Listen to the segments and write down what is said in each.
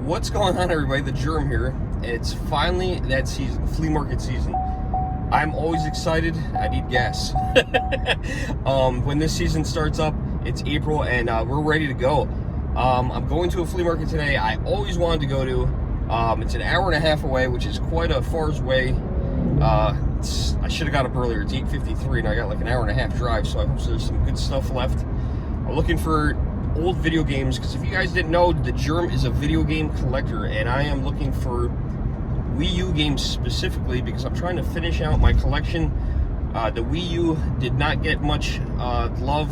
What's going on, everybody? The Germ here. It's finally that season, flea market season. I'm always excited. I need gas. When this season starts up, it's April, and we're ready to go. I'm going to a flea market today I always wanted to go to. It's an hour and a half away, which is quite a far away. I should have got up earlier. It's 8:53, and I got like an hour and a half drive, so I hope there's some good stuff left. I'm looking for old video games, because if you guys didn't know, the Germ is a video game collector, and I am looking for Wii U games specifically because I'm trying to finish out my collection. The Wii U did not get much love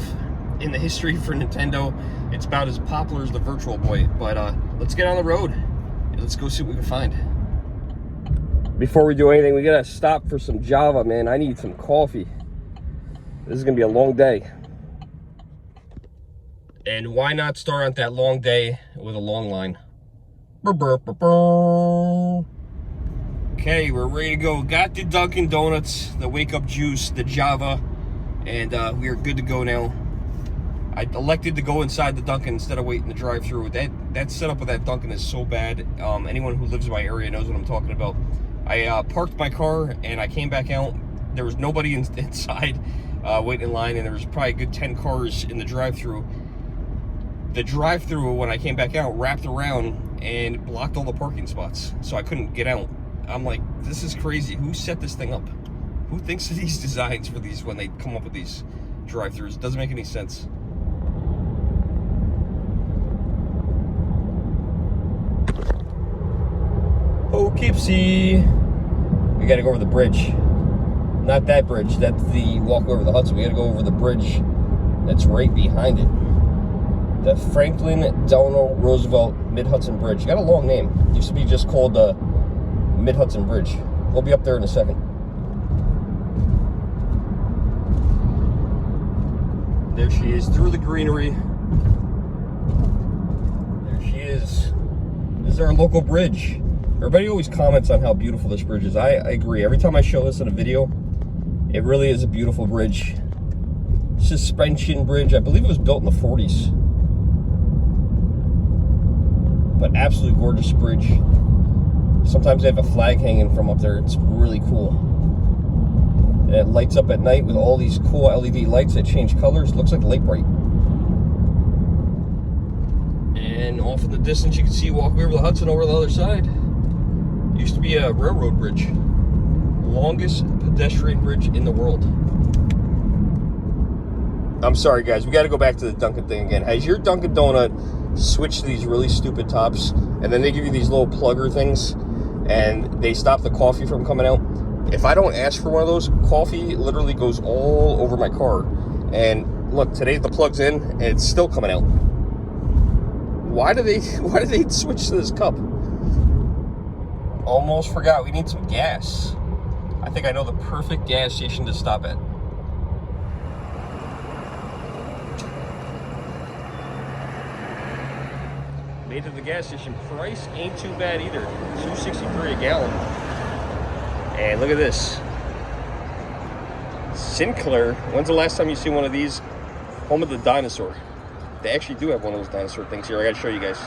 in the history for Nintendo. It's about as popular as the Virtual Boy, but let's get on the road and let's go see what we can find. Before we do anything, we gotta stop for some Java, man. I need some coffee. This is gonna be a long day. And why not start out that long day with a long line? Okay, we're ready to go. Got the Dunkin' Donuts, the Wake Up Juice, the Java, and we are good to go now. I elected to go inside the Dunkin' instead of waiting to drive through. That setup of that Dunkin' is so bad. Anyone who lives in my area knows what I'm talking about. I parked my car and I came back out. There was nobody inside waiting in line, and there was probably a good 10 cars in the drive-thru. The drive-thru, when I came back out, wrapped around and blocked all the parking spots, so I couldn't get out. I'm like, this is crazy. Who set this thing up? Who thinks of these designs for these when they come up with these drive-thrus? It doesn't make any sense. Poughkeepsie. We gotta go over the bridge. Not that bridge, that's the walkway over the Hudson. We gotta go over the bridge that's right behind it. The Franklin Delano Roosevelt Mid-Hudson Bridge. Got a long name. It used to be just called the Mid-Hudson Bridge. We'll be up there in a second. There she is, through the greenery. There she is. This is our local bridge. Everybody always comments on how beautiful this bridge is. I agree. Every time I show this in a video, it really is a beautiful bridge. Suspension bridge. I believe it was built in the 40s. But absolutely gorgeous bridge. Sometimes they have a flag hanging from up there. It's really cool. And it lights up at night with all these cool LED lights that change colors. Looks like light bright. And off in the distance, you can see walkway over the Hudson over the other side. Used to be a railroad bridge. Longest pedestrian bridge in the world. I'm sorry, guys. We got to go back to the Dunkin' thing again. Has your Dunkin' Donut switched to these really stupid tops, and then they give you these little plugger things, and they stop the coffee from coming out? If I don't ask for one of those, coffee literally goes all over my car. And look, today the plug's in, and it's still coming out. Why do they switch to this cup? Almost forgot, we need some gas. I think I know the perfect gas station to stop at. Made to the gas station. Price ain't too bad either. $2.63 a gallon. And look at this. Sinclair. When's the last time you see one of these? Home of the dinosaur. They actually do have one of those dinosaur things here. I gotta show you guys.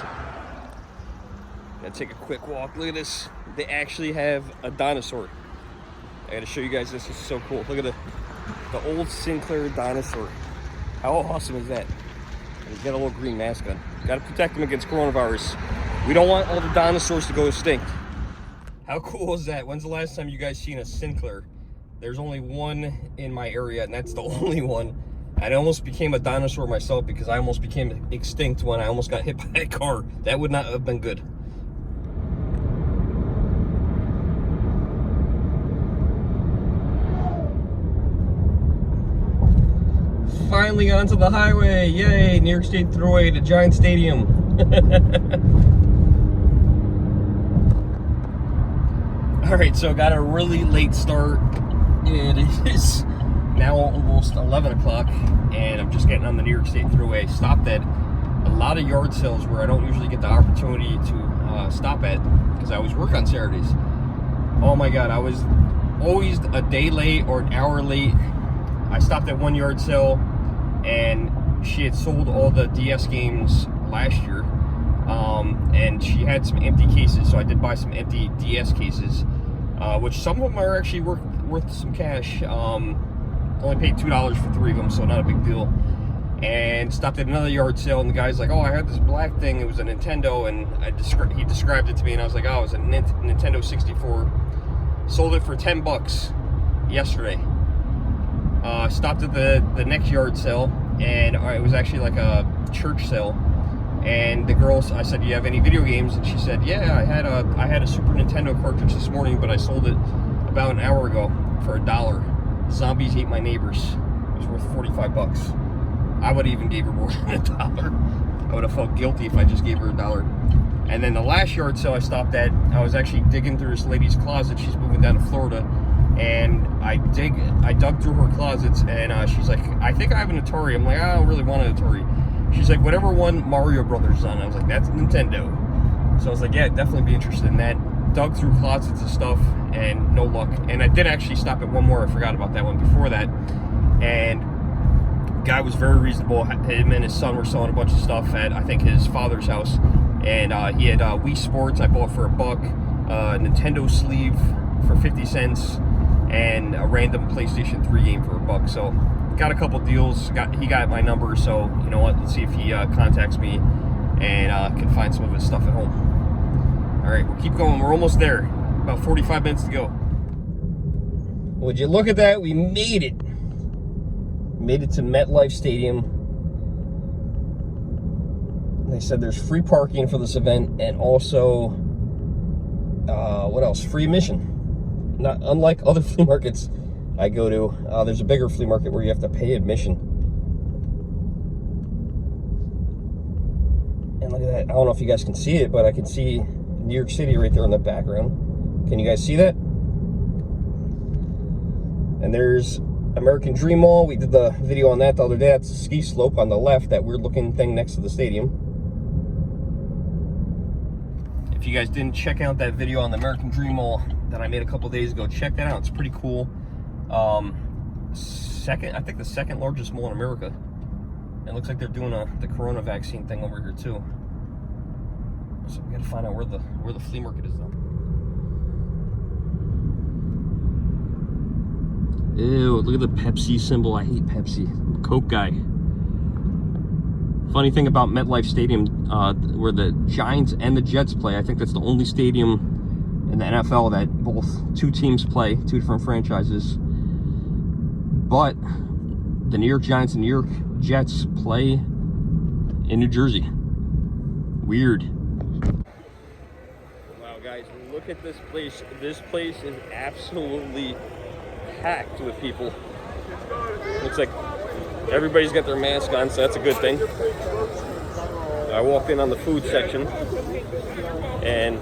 Gotta take a quick walk. Look at this. They actually have a dinosaur. I gotta show you guys this. This is so cool. Look at the old Sinclair dinosaur. How awesome is that? He's got a little green mask on. Gotta protect him against coronavirus. We don't want all the dinosaurs to go extinct. How cool is that? When's the last time you guys seen a Sinclair? There's only one in my area, and that's the only one. I almost became a dinosaur myself because I almost became extinct when I almost got hit by a car. That would not have been good. Finally got onto the highway. Yay, New York State Thruway to Giant Stadium. Alright, so got a really late start. It is now almost 11 o'clock, and I'm just getting on the New York State Thruway. Stopped at a lot of yard sales where I don't usually get the opportunity to stop at because I always work on Saturdays. Oh my God, I was always a day late or an hour late. I stopped at one yard sale, and she had sold all the DS games last year, and she had some empty cases, so I did buy some empty DS cases, which some of them are actually worth some cash. Only paid $2 for 3 of them, so not a big deal. And stopped at another yard sale, and the guy's like, "Oh, I had this black thing. It was a Nintendo," and he described it to me, and I was like, "Oh, it was a Nintendo 64." Sold it for $10 yesterday. Stopped at the next yard sale, and it was actually like a church sale. And the girls, I said, "Do you have any video games?" And she said, "Yeah, I had a Super Nintendo cartridge this morning, but I sold it about an hour ago for $1. Zombies Ate My Neighbors. It was worth $45. I would have even gave her more than $1. I would have felt guilty if I just gave her $1. And then the last yard sale I stopped at, I was actually digging through this lady's closet. She's moving down to Florida, and I dug through her closets, and she's like, "I think I have an Atari." I'm like, "I don't really want an Atari." She's like, "Whatever one Mario Brothers is on." I was like, "That's Nintendo." So I was like, "Yeah, I'd definitely be interested in that." Dug through closets and stuff, and no luck. And I did actually stop at one more. I forgot about that one before that. And guy was very reasonable. Him and his son were selling a bunch of stuff at, I think, his father's house. And he had Wii Sports I bought for $1, Nintendo sleeve for 50 cents, and a random PlayStation 3 game for $1. So got a couple deals. He got my number, so you know what? Let's see if he contacts me and can find some of his stuff at home. All right, we'll keep going. We're almost there. About 45 minutes to go. Would you look at that? We made it. Made it to MetLife Stadium. They said there's free parking for this event, and also, what else? Free admission. Not unlike other flea markets I go to. There's a bigger flea market where you have to pay admission. And look at that. I don't know if you guys can see it, but I can see New York City right there in the background. Can you guys see that? And there's American Dream Mall. We did the video on that the other day. That's a ski slope on the left, that weird looking thing next to the stadium. If you guys didn't check out that video on the American Dream Mall that I made a couple days ago, check that out. It's pretty cool. I think the second largest mall in America. It looks like they're doing the corona vaccine thing over here too. So we gotta find out where the flea market is though. Ew, look at the Pepsi symbol. I hate Pepsi. I'm a Coke guy. Funny thing about MetLife Stadium, where the Giants and the Jets play, I think that's the only stadium in the NFL that both two teams play, two different franchises. But the New York Giants and New York Jets play in New Jersey. Weird. Wow, guys, look at this place. This place is absolutely packed with people. Looks like everybody's got their mask on, so that's a good thing. I walked in on the food section and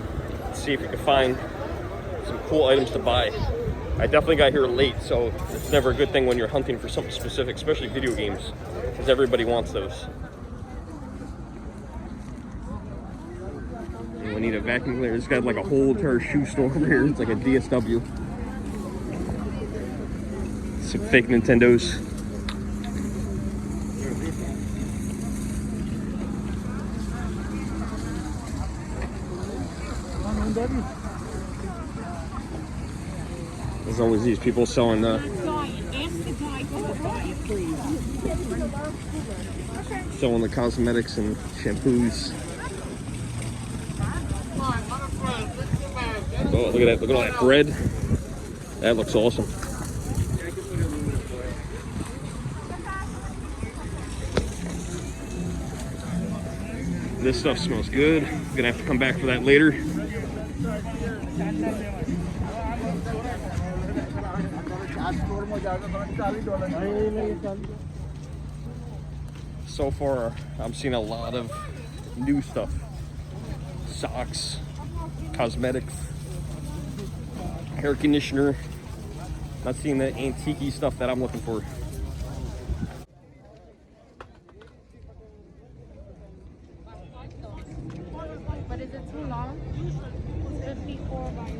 see if you can find some cool items to buy. I definitely got here late, so it's never a good thing when you're hunting for something specific, especially video games, because everybody wants those. And we need a vacuum cleaner. It's got like a whole entire shoe store over here. It's like a DSW. Some fake Nintendos. There's always these people selling selling the cosmetics and shampoos. Oh, look at that! Look at all that bread. That looks awesome. This stuff smells good. I'm gonna have to come back for that later. So far, I'm seeing a lot of new stuff. Socks, cosmetics, hair conditioner. Not seeing the antique-y stuff that I'm looking for. But is it too long? It's 54 by...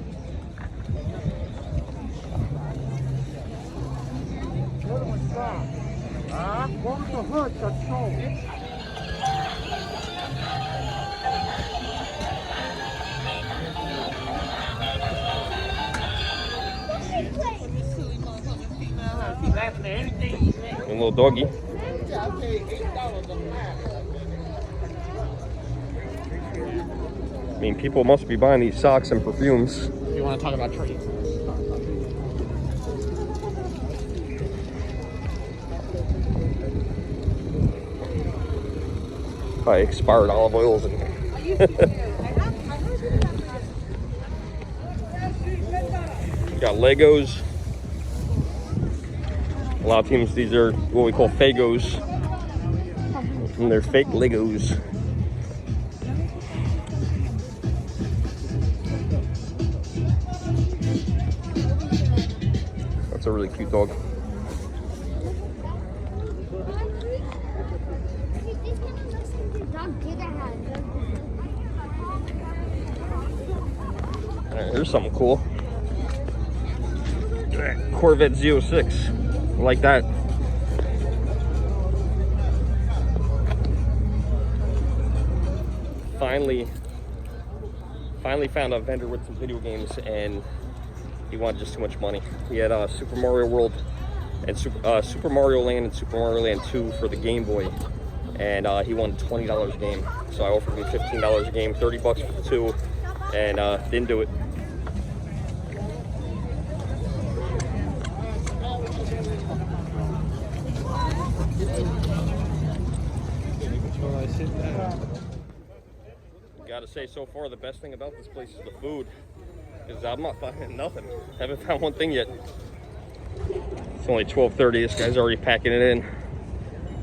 little doggy. I mean, people must be buying these socks and perfumes. You want to talk about treats? Probably expired olive oils and got Legos. A lot of teams, these are what we call Fagos. And they're fake Legos. That's a really cute dog. Alright, here's something cool. Corvette Z06. I like that. Finally found a vendor with some video games, and he wanted just too much money. He had Super Mario World and Super Mario Land and Super Mario Land 2 for the Game Boy, and he won $20 a game. So I offered him $15 a game, 30 bucks for the two, and didn't do it. Gotta say, so far the best thing about this place is the food, because I'm not finding nothing. Haven't found one thing yet. It's only 12:30. This guy's already packing it in.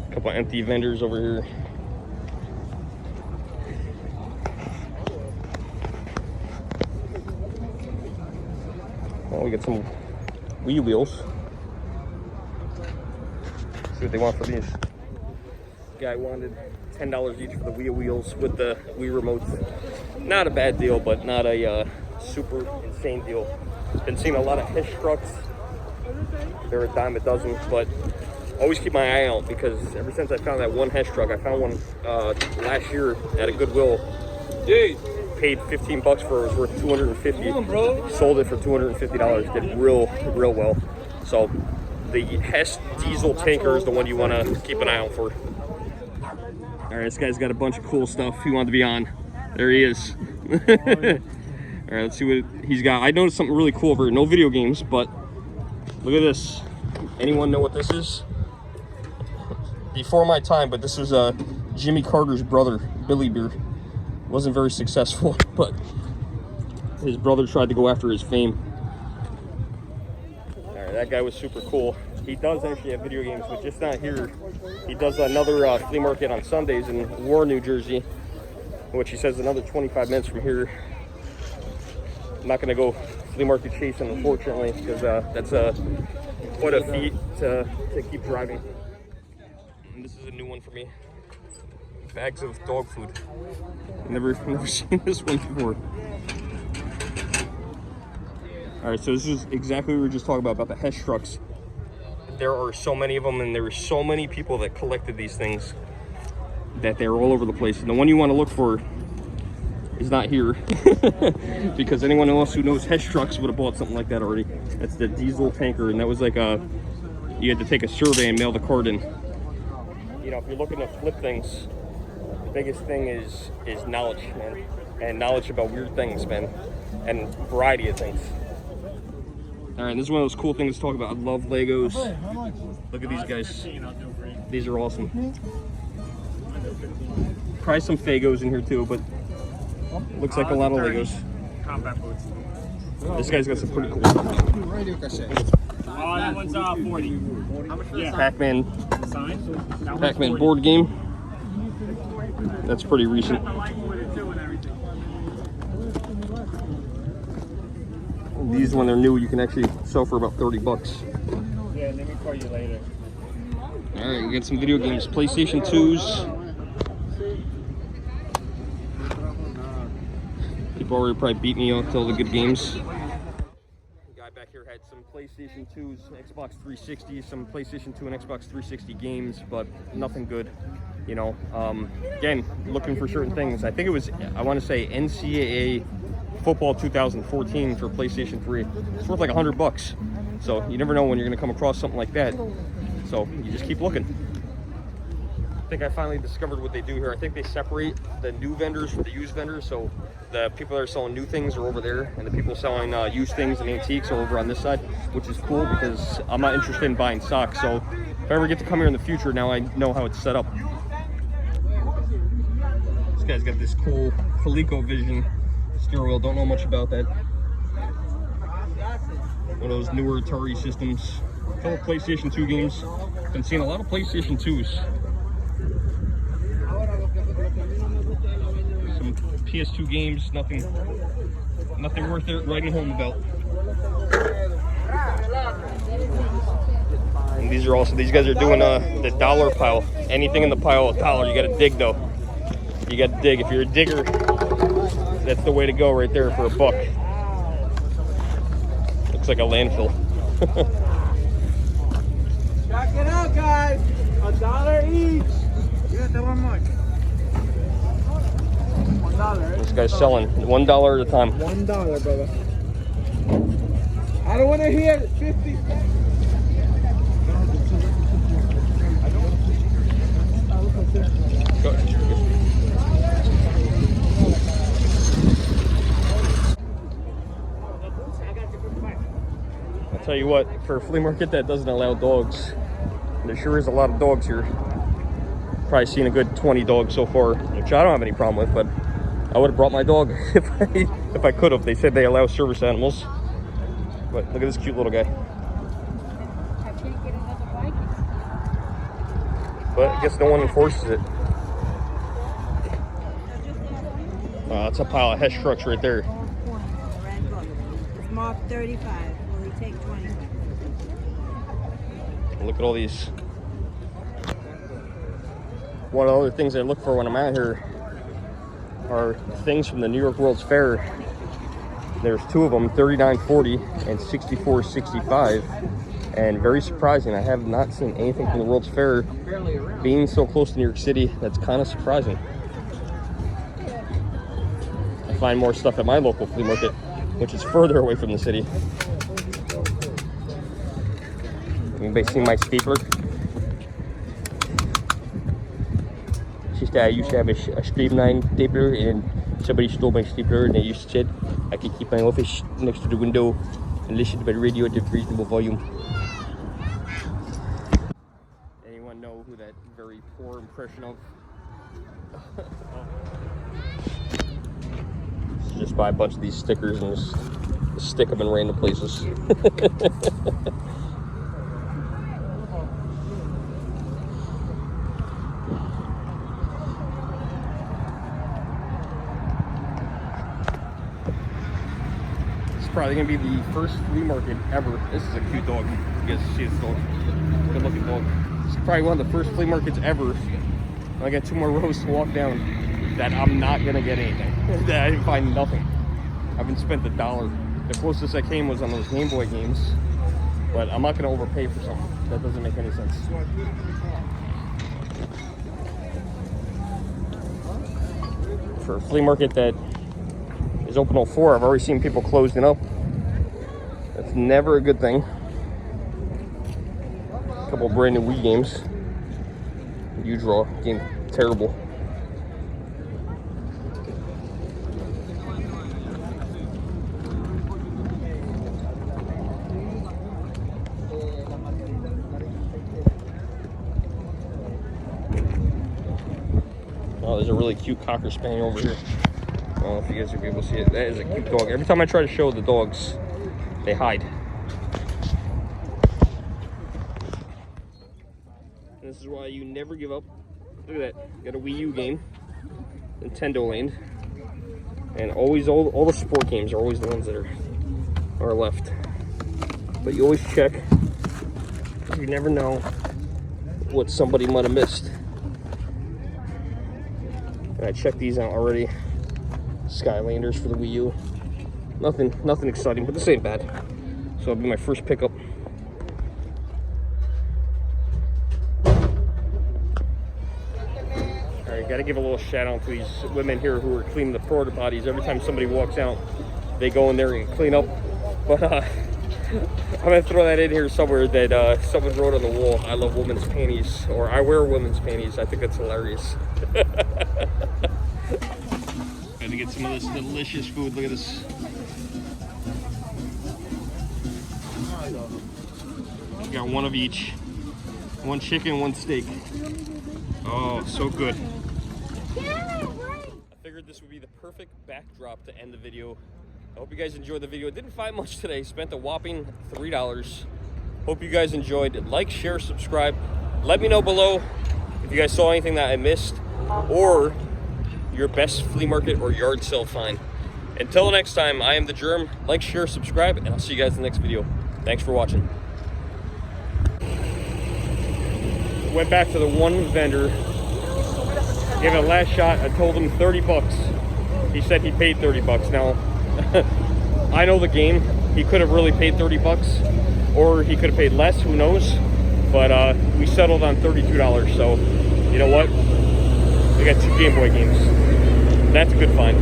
A couple empty vendors over here. Well, we got some Wii wheels. See what they want for these. Guy wanted $10 each for the Wii wheels with the Wii remotes. Not a bad deal, but not a super insane deal. Been seeing a lot of Hesh trucks. They're a dime a dozen, but always keep my eye out, because ever since I found that one Hesh truck, I found one last year at a Goodwill. Dude, paid 15 bucks for it. It was worth 250. Come on, bro. Sold it for $250. Did real well. So the Hess diesel tanker is the one you want to keep an eye out for. All right, this guy's got a bunch of cool stuff he wanted to be on. There he is. All right, let's see what he's got. I noticed something really cool over here. No video games, but look at this. Anyone know what this is? Before my time, but this is Jimmy Carter's brother, Billy Beer. Wasn't very successful, but his brother tried to go after his fame. All right, that guy was super cool. He does actually have video games, but just not here. He does another flea market on Sundays in Warren, New Jersey, which he says another 25 minutes from here. I'm not going to go flea market chasing, unfortunately, because that's quite a feat to keep driving. And this is a new one for me. Bags of dog food. Never seen this one before. All right, so this is exactly what we were just talking about the Hesh trucks. There are so many of them, and there are so many people that collected these things that they're all over the place. And the one you want to look for is not here, because anyone else who knows Hesh trucks would have bought something like that already. That's the diesel tanker, and that was like you had to take a survey and mail the card in. You know, if you're looking to flip things, the biggest thing is knowledge, man, and knowledge about weird things, man, and variety of things. All right, this is one of those cool things to talk about. I love Legos. Look at these guys. These are awesome. Probably some Fagos in here too, but looks like a lot of Legos. Combat boots. This guy's got some pretty cool stuff. That one's 40. How much for the Pac-Man board game. That's pretty recent. These, when they're new, you can actually sell for about 30 bucks. Yeah, let me call you later. All right, you got some video games. PlayStation 2s. People already probably beat me up to all the good games. The guy back here had some PlayStation 2s, Xbox 360, some PlayStation 2 and Xbox 360 games, but nothing good. You know, again, looking for certain things. I think it was, I want to say NCAA Football 2014 for PlayStation 3. It's worth like $100. So you never know when you're going to come across something like that. So you just keep looking. I think I finally discovered what they do here. I think they separate the new vendors from the used vendors. So the people that are selling new things are over there, and the people selling used things and antiques are over on this side, which is cool because I'm not interested in buying stock. So if I ever get to come here in the future, now I know how it's set up. This guy's got this cool ColecoVision steering wheel. Don't know much about that. One of those newer Atari systems. A couple PlayStation 2 games. Been seeing a lot of PlayStation 2s. Some PS2 games, nothing worth it writing home about. And these are also, these guys are doing the dollar pile. Anything in the pile, $1. You gotta dig though. You gotta dig. If you're a digger, that's the way to go right there for $1. Looks like a landfill. Check it out, guys. $1 each. Yeah, that one much. $1. This guy's selling $1 at a time. $1, brother. I don't want to hear 50 cents. I'll tell you what, for a flea market that doesn't allow dogs, there sure is a lot of dogs here. Probably seen a good 20 dogs so far, which I don't have any problem with, but I would have brought my dog if I could have. They said they allow service animals. But look at this cute little guy. But I guess no one enforces it. That's a pile of Hesh trucks right there. It's marked 35. Will he take 20? Look at all these. One of the other things I look for when I'm out here are things from the New York World's Fair. There's two of them, $39.40 and $64.65. And very surprising, I have not seen anything from the World's Fair. Being so close to New York City, that's kind of surprising. I find more stuff at my local flea market, which is further away from the city. Anybody seen my stapler? I used to have a streamline stapler, and somebody stole my stapler, and they used to say I could keep my office next to the window and listen to my radio at a reasonable volume. Anyone know who that very poor impression of? Just buy a bunch of these stickers and just stick them in random places. Probably gonna be the first flea market ever. This is a cute dog. You guys see this dog? Good looking dog. It's probably one of the first flea markets ever. I got 2 more rows to walk down that I'm not gonna get anything. That I didn't find nothing. I haven't spent $1. The closest I came was on those Game Boy games, but I'm not gonna overpay for something. That doesn't make any sense. For a flea market that is open till 4. I've already seen people closing up. That's never a good thing. A couple brand new Wii games. You draw game terrible. Oh, there's a really cute Cocker Spaniel over here. I don't know if you guys will be able to see it. That is a cute dog. Every time I try to show the dogs, they hide. This is why you never give up. Look at that. Got a Wii U game. Nintendo Land. And always, all the sport games are always the ones that are left. But you always check. You never know what somebody might have missed. And I checked these out already. Skylanders for the Wii U. Nothing exciting, but this ain't bad. So it'll be my first pickup. Alright, gotta give a little shout out to these women here who are cleaning the porta potties. Every time somebody walks out, they go in there and clean up. But I'm gonna throw that in here somewhere that someone wrote on the wall. I love women's panties, or I wear women's panties. I think that's hilarious. Gotta get some of this delicious food. Look at this. We got one of each. One chicken, one steak. Oh, so good. I figured this would be the perfect backdrop to end the video. I hope you guys enjoyed the video. Didn't find much today. Spent a whopping $3. Hope you guys enjoyed. Like, share, subscribe. Let me know below if you guys saw anything that I missed, or your best flea market or yard sale find. Until next time, I am the Germ. Like, share, subscribe, and I'll see you guys in the next video. Thanks for watching. Went back to the one vendor, gave it a last shot. I told him 30 bucks. He said he paid 30 bucks. Now, I know the game. He could have really paid 30 bucks, or he could have paid less, who knows? But we settled on $32, so you know what? We got 2 Game Boy games. That's a good find.